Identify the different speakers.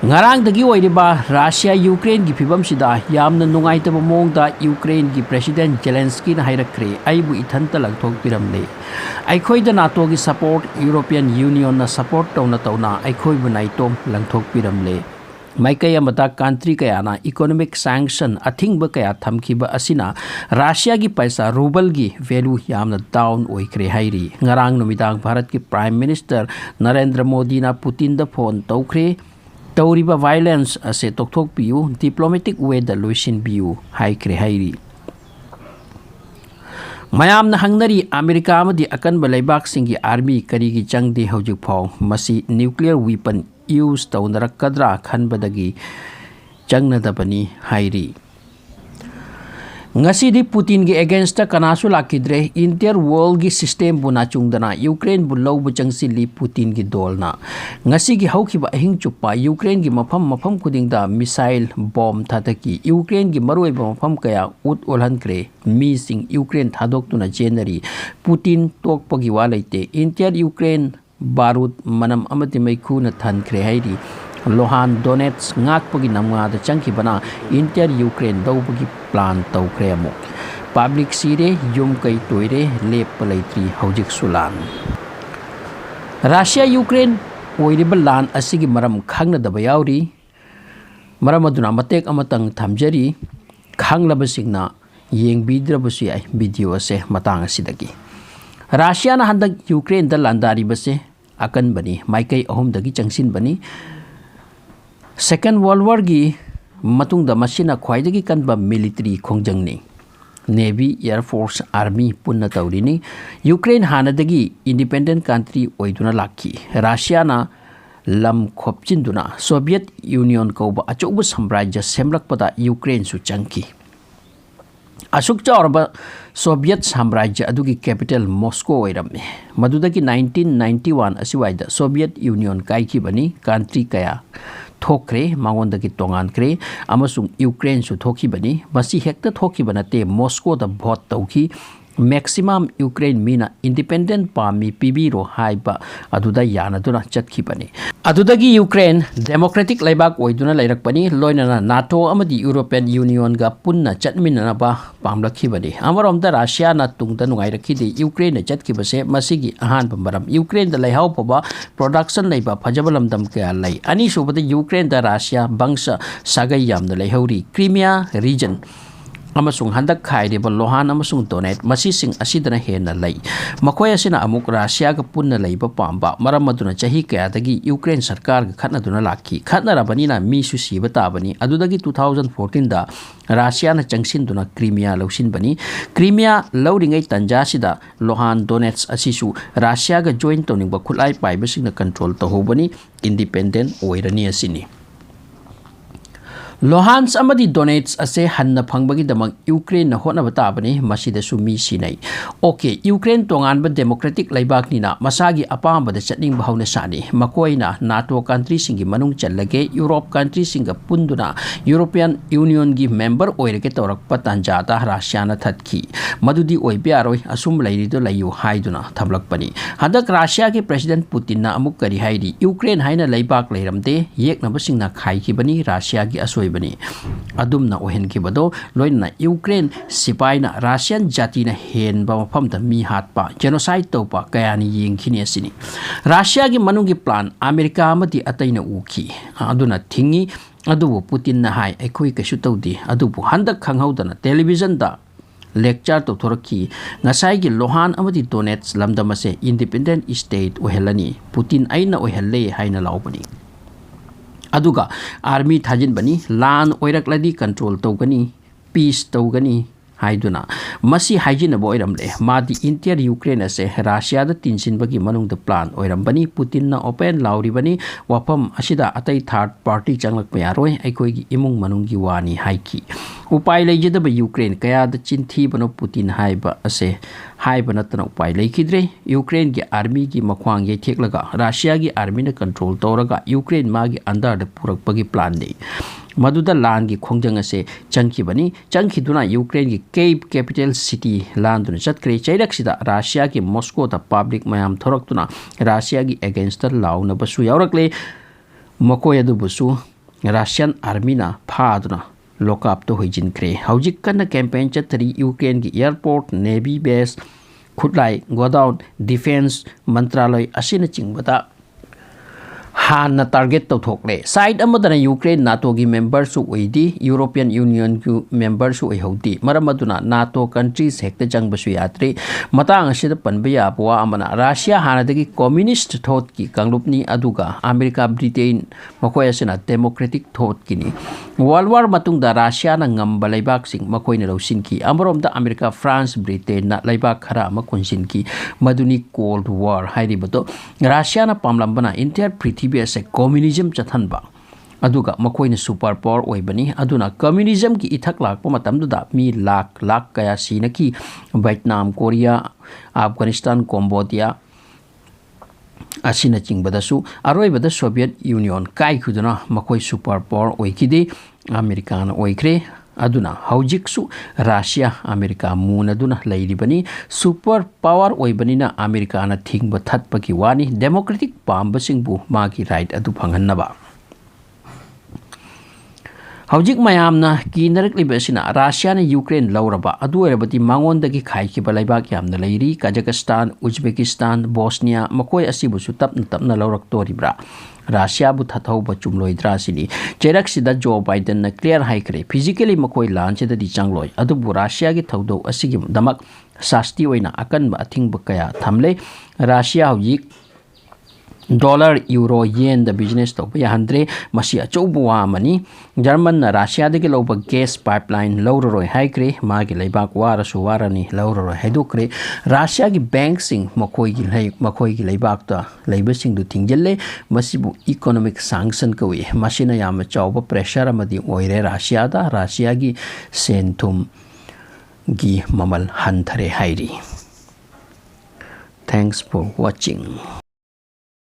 Speaker 1: ngarangdagi oiriba Russia Ukraine gi phibam sida yamna nungaitaba mongda Ukraine gi President Zelensky na hairakre aibu ithanta langthok piramle aikhoi da NATO gi support European Union na support tawna aikhoi bu naitom langthok piramle maikai amata country kaya na economic sanction athingba kaya thamkiba asina Russia gi paisa ruble gi value yamna down oikre hairi ngarang numidang Bharat ki Prime Minister Narendra Modi na Putin da phone tawkhre Tauriba violence ase tokthok piu diplomatic way da loisin biu haikre hairi mayam na hangnari America amadi akan balaibak singi army kari gi changde hojik phau masi nuclear weapon use tawnarakadra khanbadagi changna dabani hairi ngasi di Putin gi against kanasu lakidre inter world gi system buna chungdana Ukraine bu lawbu changsi li Putin gi dolna ngasi gi haukiba ahing chupa Ukraine gi mafam kudingda missile bomb thataki Ukraine gi maroiba mafam kaya ut olhan kre mi sing Ukraine thadok tuna January Putin tokpagi walaite inter Ukraine barut manam amati maiku na than kre hairi Lohan Donetsk ngakpagi namga da changkibana inter Ukraine dawbagi plan tawkre amo public sire yum kai toire lep palaitri hojik sulan Russia Ukraine oiriba lan asigi maram khangna da bayawri maram aduna matek amatang thamjari khanglaba singna yengbidrabusi ai video ase matang asidagi Russia na handak Ukraine da landari base akan bani maikai ahum dagi changsin bani Second World War gi matungda masina khwaidagi kanba military khongjangni Navy Air Force Army punna tawrini Ukraine hanadagi independent country oiduna lakhi Russia na lam khopchinduna Soviet Union kauba achobu samrajya semlakpada Ukraine su changki Asuk chawraba Soviet samrajya adugi capital Moscow oirame madudagi 1991 asiwaida Soviet Union kaikhi bani country kaya thokre mangondagi tongan kre amasung Ukraine su thoki bani basi hekta thoki banate Moscow da vote tauki maximum Ukraine mina independent pami pibiro haiba aduda yanaduna chatki bani adudagi Ukraine democratic laibak oiduna lairakpani loinana NATO amadi European Union ga punna chatminana ba pamlakhi bani amaromda Russia na tungda nungairakhi Ukraine chatki base masigi ahan bambaram Ukraine da laihau paba production laiba fajabalamdam kaya lai ani subada Ukraine da Russia bangsa sagai yamna laihauri Crimea region amasung handak khairiba Lohan amasung Donetsk masising asidana hena lai makoy asina amuk Russia ga punna laiba pamba maramaduna chahi kaya dagi Ukraine sarkar ga khatna duna lakhi khatna rabani na mi su siba tabani adudagi 2014 da Russia na changsin duna Crimea lausin bani Crimea lauringai tanja sida Lohan Donetsk asisu Russia ga join tawning ba khulai paiba singna control tahobani independent oirani asini Luhansk amadi Donetsk ase hanna phangbagi damang Ukraine na hotna batabani masida sumi sinai okay Ukraine tongan ba democratic laibak ni na masagi apamba da chatning bahawna sani makoina NATO country singi manung challage Europe country singa punduna European Union gi member oireke torak patanja ta Russia na thatki madudi oibe aroi asum lairido layu haiduna thamlakpani hadak Russia ke President Putin na amuk kari haidi Ukraine haina laibak leiramde yekna basingna khai bani Russia gi asoi bani adumna ohen ki bado loina Ukraine sipaina Russian jati na hen ba mafam da mi hatpa genocide to pa kayani yengkhini asini Russia gi manungi plan America amati ataina uki aduna thingi adubu Putin na hai ekhoi kasu tawdi adubu handak khanghaudana television da lecture to thoraki ngasai gi Lohan amati Donetsk lamdamase independent state ohelani Putin aina ohelle haina laubani aduga army thajin bani lan oirakladi control tawgani peace tawgani haiduna masi haijina boiramle madi inter Ukraine ase Russia da tinsin bagi manung the plan oirambani Putin na open lauri bani wapam asida atai third party changlak payaroi aikoi gi imung manung gi wani haiki upai leijeda ba Ukraine kaya da chinthi bano Putin haiba ase haiba natna upai leikidre Ukraine gi army gi makhwang ye theklaga Russia gi army na control toraga Ukraine magi under da purak bagi plan de maduda lan gi khongjang ase changkhiduna Ukraine gi Kyiv capital city lan dun chatkre chairak sida Russia gi Moscow da public mayam thoraktuna Russia gi against the law na basu yaurakle ꯃꯈꯣꯏ ꯑꯗꯨꯕꯨꯁꯨ Russian ꯑꯥꯔꯃꯤꯅ ꯐꯥꯗꯨꯅ ꯂꯣꯀꯑꯞꯇ ꯍꯣꯏꯖꯤꯟꯈ꯭ꯔꯦ ꯍꯧꯖꯤꯛ ꯀꯟꯅ campaign ꯆꯠꯊꯔꯤ ꯌꯨꯀ꯭ꯔꯦꯟꯒꯤ airport navy ꯕꯦꯁ ꯈꯨꯠꯂꯥꯏ godown defence ꯃꯟꯇ꯭ꯔꯥꯂय ꯑꯁꯤꯅꯆꯤꯡꯕꯗ ꯍꯥꯟꯅ target ꯇꯧꯊꯣꯛꯂꯦ side ꯑꯃꯗꯅ ꯌꯨꯀ꯭ꯔꯦꯟ ꯅꯥꯇꯣꯒꯤ ꯃꯦꯝꯕꯔꯁꯨ ꯑꯣꯏꯗꯤ ꯌꯨꯔꯣꯄꯤꯌꯟ ꯌꯨꯅꯤꯌꯟꯒꯤ ꯃꯦꯝꯕꯔꯁꯨ ꯑꯣꯏꯍꯧꯗꯤ ꯃꯔꯝ ꯑꯗꯨꯅ ꯅꯥꯇꯣ ꯀꯟꯇ꯭ꯔꯤꯁ ꯍꯦꯛꯇ ꯆꯪꯕꯁꯨ ꯌꯥꯗ꯭ꯔꯤ ꯃꯇꯥꯡ ꯑꯁꯤꯗ ꯄꯟꯕ ꯌꯥꯕ ꯋꯥ ꯑꯃꯅ ꯔꯁꯤꯌꯥ ꯍꯥꯟꯅꯗꯒꯤ ꯀꯝꯃ꯭ꯌꯨꯅꯤꯁꯠ ꯊꯣꯠꯀꯤ ꯀꯥꯡꯂꯨꯞꯅꯤ ꯑꯗꯨꯒ ꯑꯃꯦꯔꯤꯀꯥ ꯕ꯭ꯔꯤꯇꯦꯟ ꯃꯈꯣꯏ ꯑꯁꯤꯅ ꯗꯦꯃꯣꯀ꯭ꯔꯦꯇꯤक ꯊꯣꯠꯀꯤꯅꯤ ꯋꯥꯔꯜ ꯋꯥꯔ ꯃꯇꯨꯡꯗ ꯔꯁꯤꯌꯥꯅ ꯉꯝꯕ ꯂꯩꯕꯥꯛꯁꯤꯡ ꯃꯈꯣꯏꯅ ꯂꯧꯁꯤꯟꯈꯤ ꯑꯃꯔꯣꯝꯗ ꯑꯃꯦꯔꯤꯀꯥ ꯐ꯭ꯔꯥꯟꯁ ꯕ꯭ꯔꯤꯇꯦꯟꯅ ꯂꯩꯕꯥꯛ ꯈꯔ ꯑꯃ ꯀꯣꯟꯁꯤꯟꯈꯤ ꯃꯗꯨꯅꯤ ꯀꯣꯜꯗ ꯋꯥꯔ ꯍꯥꯏꯔꯤꯕꯗꯣ ꯔꯁꯤꯌꯥꯅ ꯄꯥꯝꯂꯝꯕꯅ ꯏꯟꯇꯤꯌꯔ ꯄ꯭ꯔꯤꯊꯤꯕꯤ ꯑꯁꯤ ꯀꯝꯃ꯭ꯌꯨꯅꯤꯖꯝ ꯆꯠꯍꯟꯕ ꯑꯗꯨꯒ ꯃꯈꯣꯏꯅ ꯁꯨꯄꯔ ꯄꯥꯋꯔ ꯑꯣꯏꯕꯅꯤ ꯑꯗꯨꯅ ꯀꯝꯃ꯭ꯌꯨꯅꯤꯖꯝꯒꯤ ꯏꯊꯛ ꯂꯥꯛꯄ ꯃꯇꯝꯗꯨꯗ ꯃꯤ ꯂꯥꯛ ꯀꯌꯥ ꯁꯤꯅꯈꯤ ꯚꯤꯌꯦꯠꯅꯥꯝ ꯀꯣꯔꯤꯌꯥ ꯑꯐꯒꯥꯅꯤꯁꯇꯥꯟ ꯀꯝꯕꯣꯗꯤꯌꯥ ꯑꯁꯤꯅꯆꯤꯡꯕꯗꯁꯨ ꯑꯔꯣꯏꯕꯗ ꯁꯣꯚꯤꯌꯦꯠ ꯌꯨꯅꯤꯌꯟ ꯀꯥꯏꯈꯤꯗꯨꯅ ꯃꯈꯣꯏ ꯁꯨꯄꯔ ꯄꯥꯋꯔ ꯑꯣꯏꯈꯤꯗꯦ ꯑꯃꯦꯔꯤꯀꯥꯅ ꯑꯣꯏꯈ꯭ꯔꯦ ꯑꯗꯨꯅ ꯍꯧꯖꯤꯛꯁꯨ ꯔꯁꯤꯌꯥ ꯑꯃꯦꯔꯤꯀꯥ ꯃꯨꯟꯅꯗꯨꯅ ꯂꯩꯔꯤꯕꯅꯤ ꯁꯨꯄꯔ ꯄꯥꯋꯔ ꯑꯣꯏꯕꯅꯤꯅ ꯑꯃꯦꯔꯤꯀꯥꯅ ꯊꯤꯡꯕ ꯊꯠꯄꯒꯤ ꯋꯥꯅꯤ ꯗꯦꯃꯣꯀ꯭ꯔꯦꯇꯤक ꯄꯥꯝꯕꯁꯤꯡꯕꯨ ꯃꯥꯒꯤ ꯔꯥꯏꯠ ꯑꯗꯨ ꯐꯪꯍꯟꯅꯕ ꯍꯧꯖꯤꯛ ꯃꯌꯥꯝꯅ ꯀꯤꯅꯔꯛꯂꯤꯕ ꯑꯁꯤꯅ ꯔꯁꯤꯌꯥꯅ ꯌꯨꯀ꯭ꯔꯦꯟ ꯂꯧꯔꯕ ꯑꯗꯨ ꯑꯣꯏꯔꯕꯗꯤ ꯃꯉꯣꯟꯗꯒꯤ ꯈꯥꯏꯈꯤꯕ ꯂꯩꯕꯥꯛ ꯌꯥꯝꯅ ꯂꯩꯔꯤ ꯀꯖꯀꯁꯇꯥꯟ ꯎꯖꯕꯦꯀꯤꯁꯇꯥꯟ ꯕꯣꯁꯅꯤꯌꯥ ꯃꯈꯣꯏ ꯑꯁꯤꯕꯨꯁꯨ ꯇꯞꯅ ꯇꯞꯅ ꯂꯧꯔꯛꯇꯣꯔꯤꯕ꯭ꯔꯥ ꯔꯁꯤꯌꯥꯕꯨ ꯊꯊꯧꯕ ꯆꯨꯝꯂꯣꯏꯗ꯭ꯔꯥ ꯁꯤꯅꯤ ꯆꯩꯔꯛꯁꯤꯗ ꯖꯣ ꯕꯥꯏꯗꯟꯅ ꯀ꯭ꯂꯤꯌꯔ ꯍꯥꯏꯈ꯭ꯔꯦ ꯐꯤꯖꯤꯀꯦꯂꯤ ꯃꯈꯣꯏ ꯂꯥꯟꯁꯤꯗꯗꯤ ꯆꯪꯂꯣꯏ ꯑꯗꯨꯕꯨ ꯔꯁꯤꯌꯥꯒꯤ ꯊꯧꯗꯣꯛ ꯑꯁꯤꯒꯤꯗꯃꯛ ꯁꯥꯁꯇꯤ ꯑꯣꯏꯅ ꯑꯀꯟꯕ ꯑꯊꯤꯡꯕ ꯀꯌా ꯊꯝꯂꯦ ꯔꯁꯤꯌꯥ ꯍꯧꯖꯤꯛ ꯗꯣꯂꯔ ꯌꯨꯔꯣ ꯌꯦꯟꯗ ꯕꯤꯖꯤꯅꯦꯁ ꯇꯧꯕ ꯌꯥꯍꯟꯗ꯭ꯔꯦ ꯃꯁꯤ ꯑꯆꯧꯕ ꯋꯥ ꯑꯃꯅꯤ ꯖꯔꯃꯟꯅ ꯔꯁꯤꯌꯥꯗꯒꯤ ꯂꯧꯕ ꯒꯦꯁ ꯄꯥꯏꯞꯂꯥꯏꯟ ꯂꯧꯔꯔꯣꯏ ꯍꯥꯏꯈ꯭ꯔꯦ ꯃꯥꯒꯤ ꯂꯩꯕꯥꯛ ꯋꯥꯔꯁꯨ ꯋꯥꯔꯅꯤ ꯂꯧꯔꯔꯣꯏ ꯍꯥꯏꯗꯣꯛꯈ꯭ꯔꯦ ꯔꯁꯤꯌꯥꯒꯤ ꯕꯦꯡꯛꯁꯤꯡ ꯃꯈꯣꯏꯒꯤ ꯂꯩꯕꯥꯛꯇ ꯂꯩꯕꯁꯤꯡꯗꯨ ꯊꯤꯡꯖꯤꯜꯂꯦ ꯃꯁꯤꯕꯨ ꯏꯀꯣꯅꯣꯃꯤꯛ ꯁꯥꯡꯁꯟ ꯀꯧꯏ ꯃꯁꯤꯅ ꯌꯥꯝꯅ ꯆꯥꯎꯕ ꯄ꯭ꯔꯦꯁꯔ ꯑꯃꯗꯤ ꯑꯣꯏꯔꯦ ꯔꯁꯤꯌꯥꯗ ꯔꯁꯤꯌꯥꯒꯤ ꯁꯦꯟ ꯊꯨꯝꯒꯤ ꯃꯃꯜ ꯍꯟꯊꯔꯦ ꯍꯥꯏꯔꯤ ꯊꯦꯡꯛꯁ ꯐꯣꯔ ꯋꯥꯆꯤꯡ